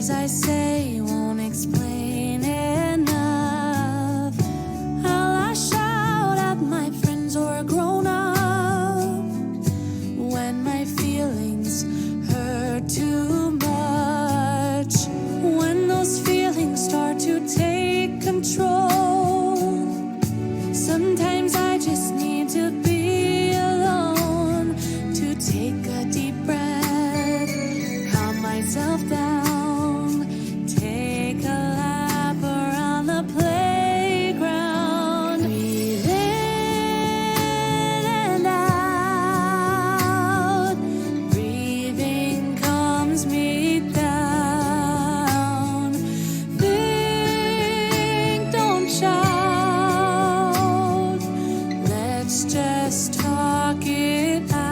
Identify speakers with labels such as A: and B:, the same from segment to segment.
A: words I say won't explain enough. I'll lash out at my friends or grown up when my feelings hurt too much. When those feelings start to take control, sometimes I just need to be alone, to take a deep breath, calm myself down, take a lap around the playground, breathe in and out. Breathing calms me down. Think, don't shout. Let's just talk it out.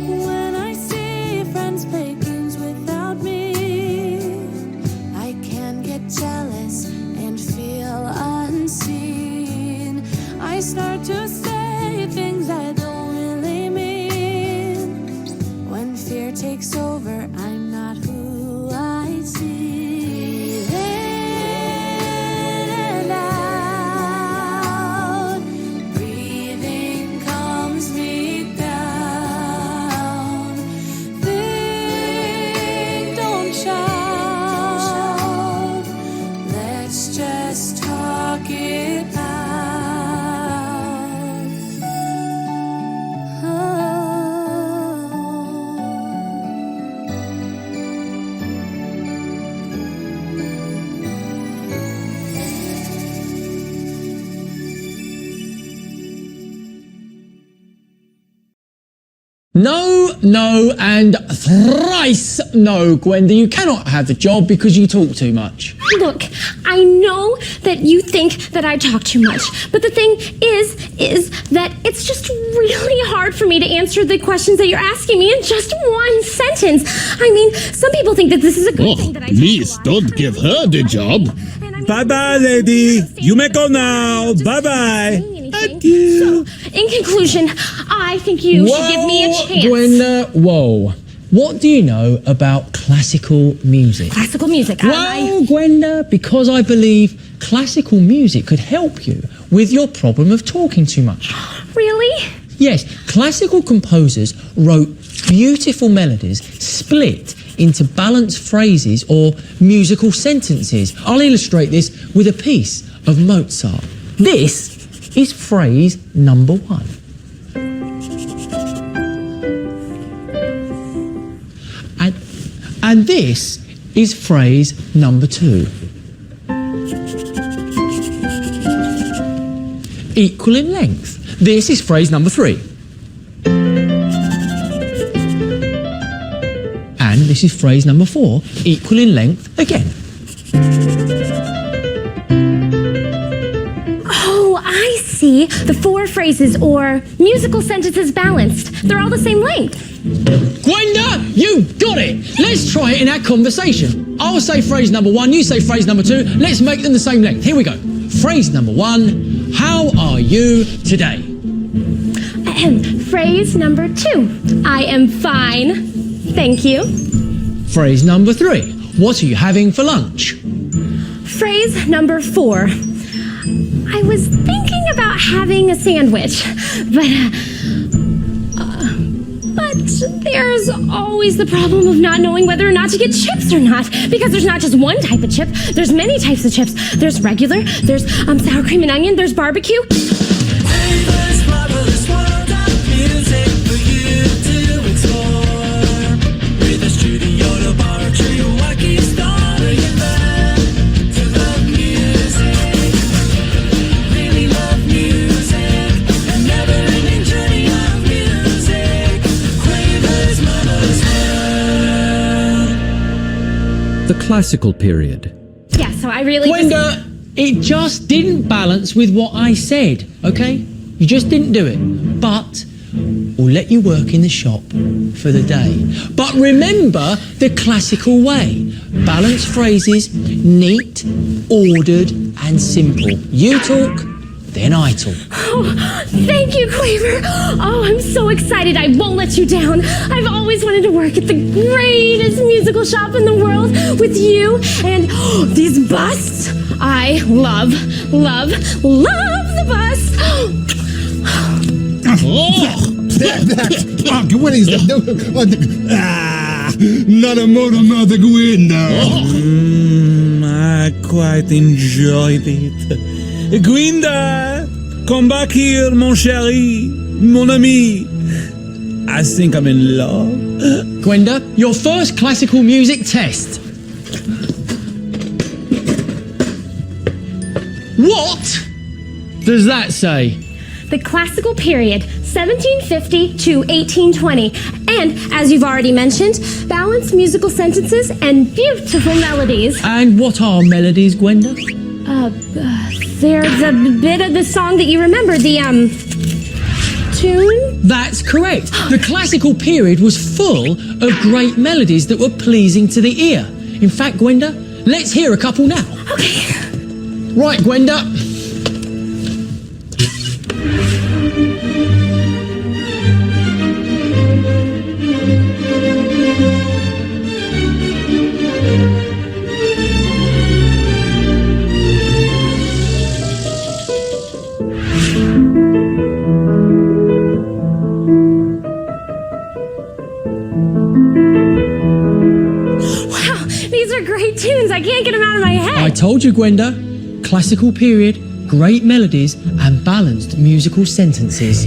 A: When I see friends play games without me, I can get jealous and feel unseen. I start to say things I don't really mean. When fear takes over, I'm not who I see. In and out. Breathing calms me down. Think, don't shout. Let's just talk it out.
B: No, no, and thrice no, Gwenda. You cannot have the job because you talk too much.
C: Look, I know that you think that I talk too much, but the thing is that it's just really hard for me to answer the questions that you're asking me in just one sentence. I mean, some people think that this is a good thing that I talk
D: Please
C: a lot.
D: don't give her the job.
C: And I mean,
E: Bye-bye, lady. You may go now. Bye-bye.
C: So, in conclusion, I think you should give me a chance.
B: Gwenda, whoa. What do you know about classical music?
C: Classical music.
B: Well, Gwenda, because I believe classical music could help you with your problem of talking too much.
C: Really?
B: Yes, classical composers wrote beautiful melodies split into balanced phrases or musical sentences. I'll illustrate this with a piece of Mozart. This is phrase number 1. And this is phrase number 2. Equal in length. This is phrase number 3. And this is phrase number 4, equal in length again.
C: Oh, I see. The 4 phrases or musical sentences balanced. They're all the same length.
B: Gwenda, you got it! Let's try it in our conversation. I'll say phrase number 1, you say phrase number 2. Let's make them the same length. Here we go. Phrase number 1, how are you today?
C: Phrase number 2, I am fine. Thank you.
B: Phrase number 3, what are you having for lunch?
C: Phrase number 4, I was thinking about having a sandwich, but there's always the problem of not knowing whether or not to get chips or not, because there's not just one type of chip, there's many types of chips. There's regular, there's sour cream and onion, there's barbecue.
F: The classical period.
C: Yeah, so I really
B: Gwenda, it just didn't balance with what I said, okay? You just didn't do it. But we'll let you work in the shop for the day. But remember the classical way. Balanced phrases, neat, ordered and simple. You talk, then Ital.
C: Oh, thank you, Quaver. Oh, I'm so excited. I won't let you down. I've always wanted to work at the greatest musical shop in the world with you and these busts. I love the busts.
E: Not a Mother Gwenda. I quite enjoyed it. Gwenda, come back here, mon chéri, mon ami. I think I'm in love.
B: Gwenda, your first classical music test. What does that say?
C: The classical period, 1750 to 1820. And, as you've already mentioned, balanced musical sentences and beautiful melodies.
B: And what are melodies, Gwenda?
C: They're the bit of the song that you remember, the, tune?
B: That's correct. The classical period was full of great melodies that were pleasing to the ear. In fact, Gwenda, let's hear a couple now.
C: Okay.
B: Right, Gwenda.
C: Wow, these are great tunes. I can't get them out of my head.
B: I told you, Gwenda. Classical period, great melodies, and balanced musical sentences.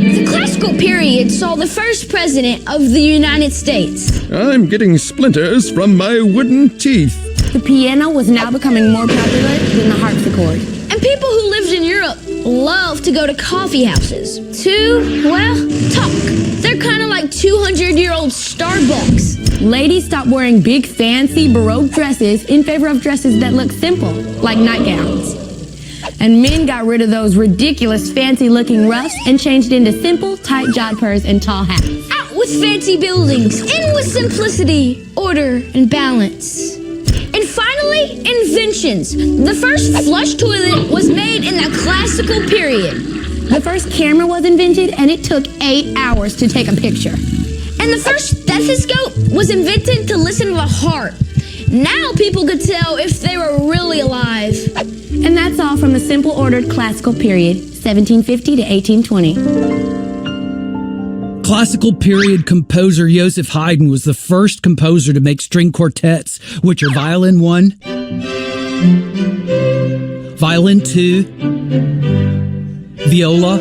D: The classical period saw the first president of the United States.
G: I'm getting splinters from my wooden teeth.
H: The piano was now becoming more popular than the harpsichord.
D: And people who lived in Europe love to go to coffee houses to, well, talk. They're kind of like 200-year-old Starbucks.
H: Ladies stopped wearing big, fancy, Baroque dresses in favor of dresses that look simple, like nightgowns. And men got rid of those ridiculous, fancy-looking ruffs and changed into simple, tight jodhpurs and tall hats.
D: Out with fancy buildings, in with simplicity, order, and balance. And finally, inventions. The first flush toilet was made in the classical period.
H: The first camera was invented, and it took 8 hours to take a picture.
D: And the first stethoscope was invented to listen to the heart. Now people could tell if they were really alive.
H: And that's all from the simple ordered classical period, 1750 to 1820.
F: Classical period composer Joseph Haydn was the first composer to make string quartets, which are violin 1, violin 2, viola,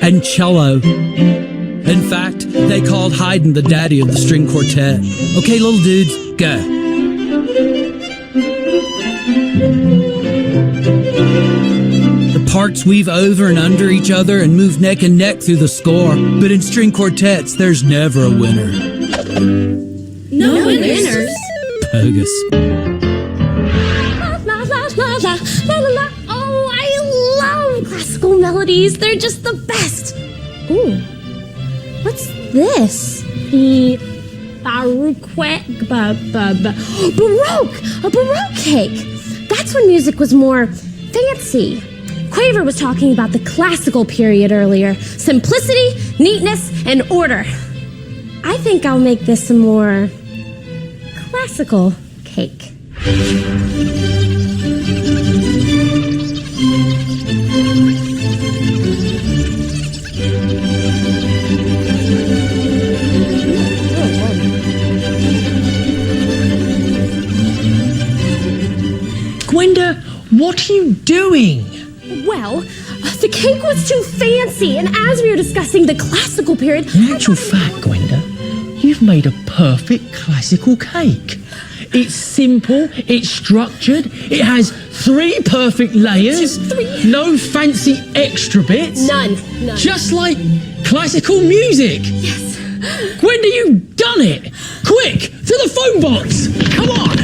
F: and cello. In fact, they called Haydn the daddy of the string quartet. Okay, little dudes, go. The parts weave over and under each other and move neck and neck through the score. But in string quartets, there's never a winner.
D: No winners.
F: Bogus.
C: La, la, la, la, la, la, la. Oh, I love classical melodies. They're just the best. Ooh, what's this? The Baroque, a Baroque cake. That's when music was more fancy. Quaver was talking about the classical period earlier. Simplicity, neatness, and order. I think I'll make this a more classical cake.
B: Gwenda, what are you doing?
C: Well, the cake was too fancy, and as we were discussing the classical period...
B: In actual fact, Gwenda, you've made a perfect classical cake. It's simple, it's structured, it has 3 perfect layers, no fancy extra bits.
C: None.
B: Just like classical music.
C: Yes.
B: Gwenda, you've done it! Quick, to the phone box! Come on!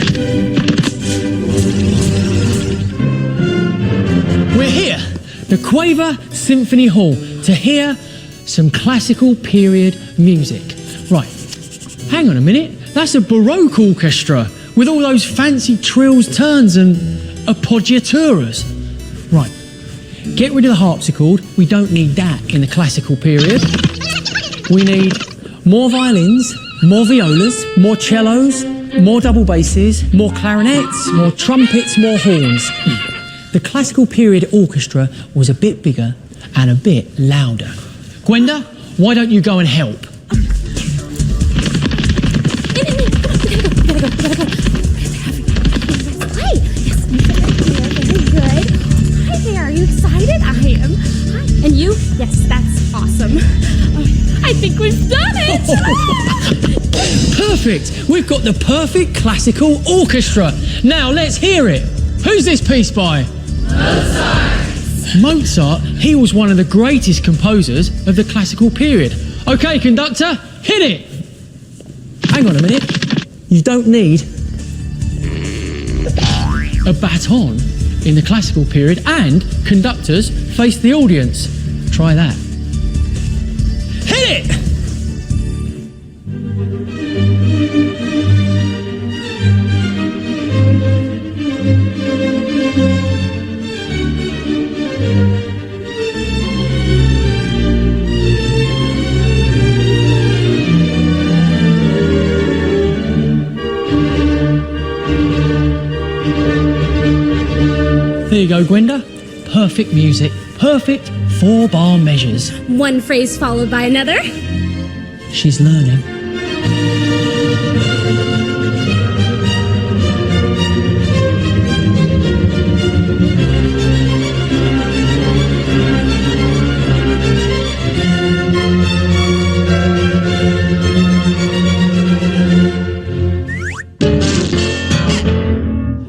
B: We're here, the Quaver Symphony Hall, to hear some classical period music. Right, Hang on a minute, that's a Baroque orchestra with all those fancy trills, turns and appoggiaturas. Right, get rid of the harpsichord, we don't need that in the classical period. We need more violins, more violas, more cellos, more double basses, more clarinets, more trumpets, more horns. The classical period orchestra was a bit bigger and a bit louder. Gwenda, why don't you go and help?
C: Play. Yes, very good. Hi there, are you excited? I am. Hi. And you? Yes, that's awesome. I think we've done it!
B: Perfect! We've got the perfect classical orchestra. Now let's hear it. Who's this piece by? Mozart, he was one of the greatest composers of the classical period. Okay, conductor, hit it! Hang on a minute. You don't need a baton in the classical period, and conductors face the audience. Try that. Hit it! There you go, Gwenda. Perfect music. Perfect 4-bar measures.
C: One phrase followed by another.
B: She's learning.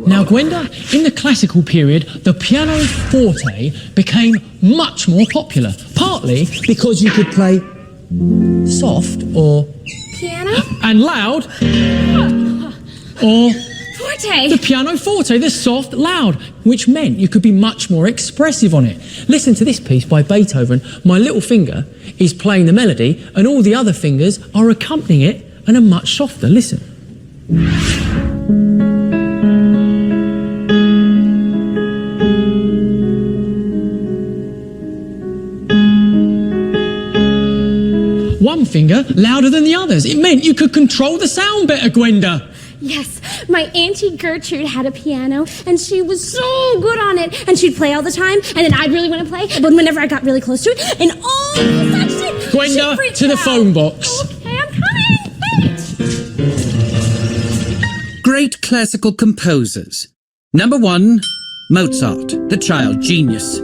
B: Now, Gwenda, in the classical period, the pianoforte became much more popular, partly because you could play soft or
C: Piano?
B: and loud or
C: Forte.
B: the pianoforte, the soft, loud, which meant you could be much more expressive on it. Listen to this piece by Beethoven. My little finger is playing the melody and all the other fingers are accompanying it and are much softer. Listen. One finger louder than the others. It meant you could control the sound better, Gwenda.
C: Yes, my Auntie Gertrude had a piano, and she was so good on it, and she'd play all the time, and then I'd really want to play, but whenever I got really close to it, and all touched it,
B: Gwenda,
C: she'd freak
B: to the
C: out.
B: phone box.
C: Okay, I'm coming. Wait.
F: Great classical composers. Number 1, Mozart, the child genius.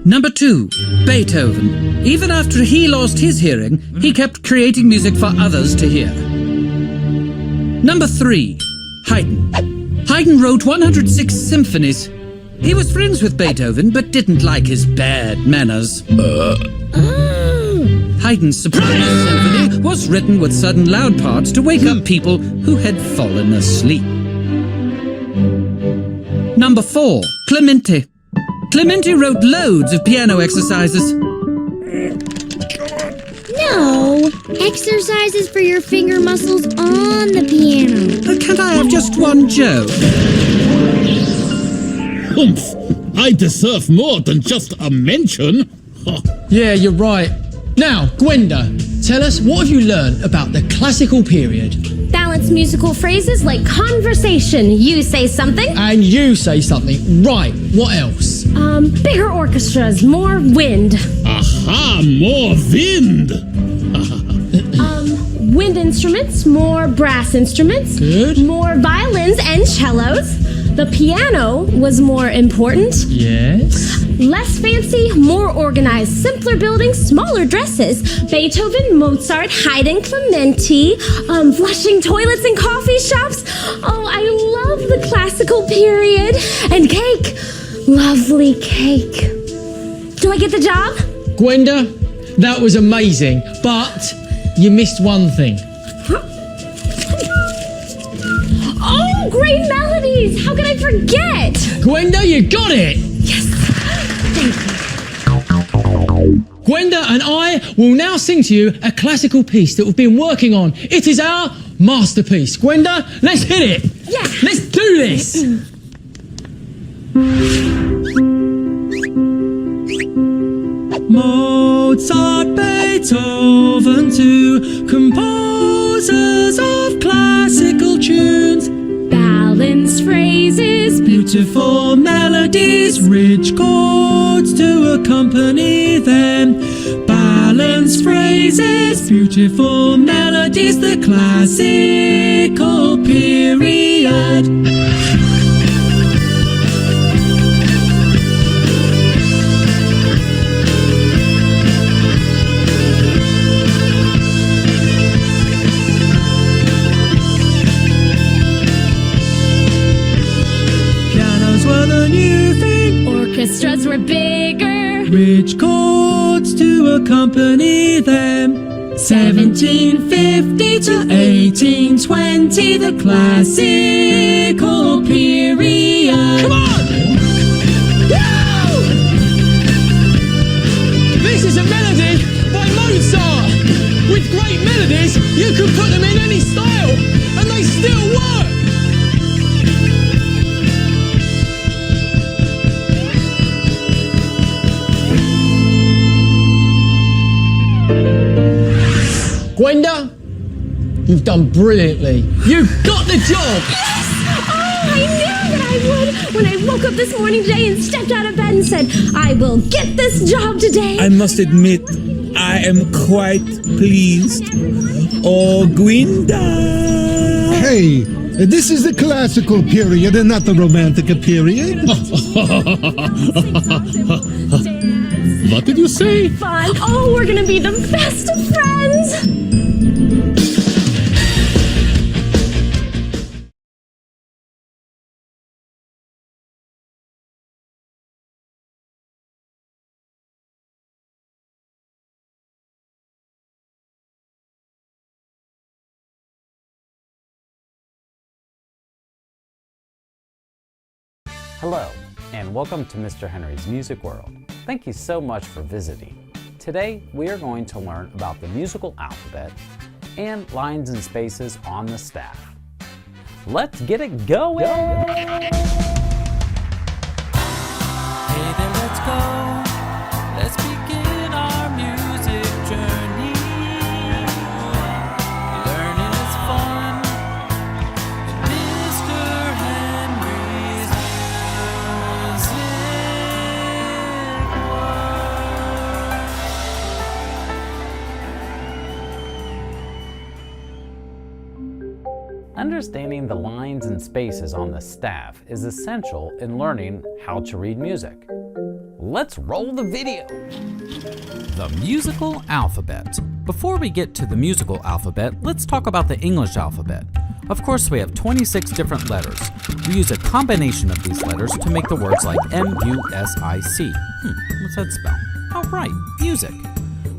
F: Number 2, Beethoven. Even after he lost his hearing, he kept creating music for others to hear. Number 3, Haydn. Haydn wrote 106 symphonies. He was friends with Beethoven, but didn't like his bad manners. Haydn's Surprise Symphony was written with sudden loud parts to wake up people who had fallen asleep. Number 4, Clementi. Clementi wrote loads of piano exercises.
D: No, exercises for your finger muscles on the piano.
F: Can't I have just one joke?
E: Humph! I deserve more than just a mention.
B: Yeah, you're right. Now, Gwenda, tell us, what have you learned about the classical period?
C: Balance musical phrases like conversation. You say something.
B: And you say something. Right, what else?
C: Bigger orchestras, more wind.
E: Aha! More wind!
C: Wind instruments, more brass instruments.
B: Good.
C: More violins and cellos. The piano was more important.
B: Yes.
C: Less fancy, more organized, simpler buildings, smaller dresses. Beethoven, Mozart, Haydn, Clementi, flushing toilets in coffee shops. Oh, I love the classical period. And cake. Lovely cake. Do I get the job?
B: Gwenda, that was amazing, but you missed one thing.
C: Oh, great melodies! How could I forget?
B: Gwenda, you got it!
C: Yes. Thank you.
B: Gwenda and I will now sing to you a classical piece that we've been working on. It is our masterpiece. Gwenda, let's hit it.
C: Yeah.
B: Let's do this. Mozart, Beethoven, two composers of classical tunes.
C: Balanced phrases,
B: Beautiful melodies, rich chords to accompany them. Balanced phrases, beautiful melodies, the classical period. Pianos were the new thing.
C: orchestras were bigger.
B: Rich chords to accompany them. 1750 to 1820, the classical period. Come on! Woo! This is a melody by Mozart. With great melodies, you can put them in any style, and they still work. Gwenda, you've done brilliantly. You've got the job.
C: Yes! Oh, I knew that I would when I woke up this morning today and stepped out of bed and said, I will get this job today.
E: I must admit, I am quite pleased. Oh, Gwenda!
I: Hey, this is the classical period and not the romantic period.
G: What did you say?
C: Fun. Oh, we're gonna be the best of friends.
J: Hello, and welcome to Mr. Henry's Music World. Thank you so much for visiting. Today, we are going to learn about the musical alphabet and lines and spaces on the staff. Let's get it going!
A: Hey there, let's go. Let's begin our music journey. Learning is fun in Mr. Henry's
J: Understanding the lines and spaces on the staff is essential in learning how to read music. Let's roll the video! The musical alphabet. Before we get to the musical alphabet, let's talk about the English alphabet. Of course, we have 26 different letters. We use a combination of these letters to make the words like M-U-S-I-C. What's that spell? Oh, right, music.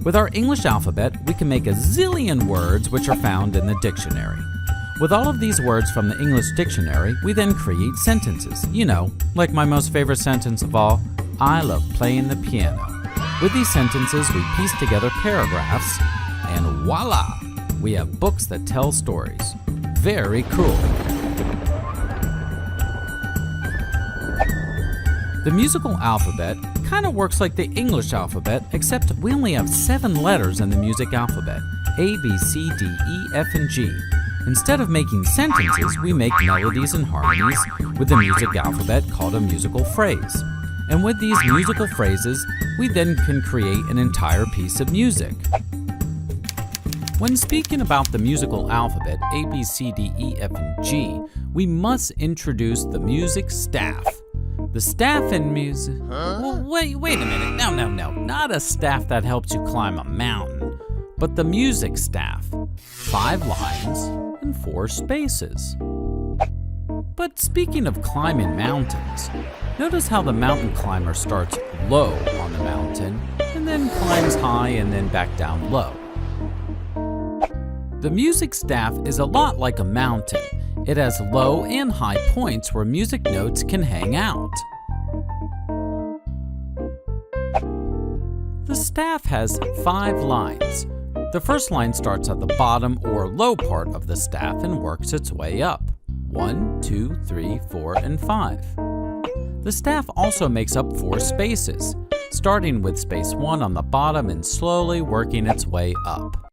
J: With our English alphabet, we can make a zillion words which are found in the dictionary. With all of these words from the English dictionary, we then create sentences. You know, like my most favorite sentence of all, I love playing the piano. With these sentences, we piece together paragraphs, and voila! We have books that tell stories. Very cool. The musical alphabet kind of works like the English alphabet, except we only have 7 letters in the music alphabet: A, B, C, D, E, F, and G. Instead of making sentences, we make melodies and harmonies with the music alphabet called a musical phrase. And with these musical phrases, we then can create an entire piece of music. When speaking about the musical alphabet, A, B, C, D, E, F, and G, we must introduce the music staff. The staff in music... Well, wait a minute. No. Not a staff that helps you climb a mountain, but the music staff. 5 lines and 4 spaces. But speaking of climbing mountains, notice how the mountain climber starts low on the mountain and then climbs high and then back down low. The music staff is a lot like a mountain. It has low and high points where music notes can hang out. The The staff has 5 lines. The first line starts at the bottom or low part of the staff and works its way up. 1, 2, 3, 4, and 5. The staff also makes up 4 spaces, starting with space 1 on the bottom and slowly working its way up.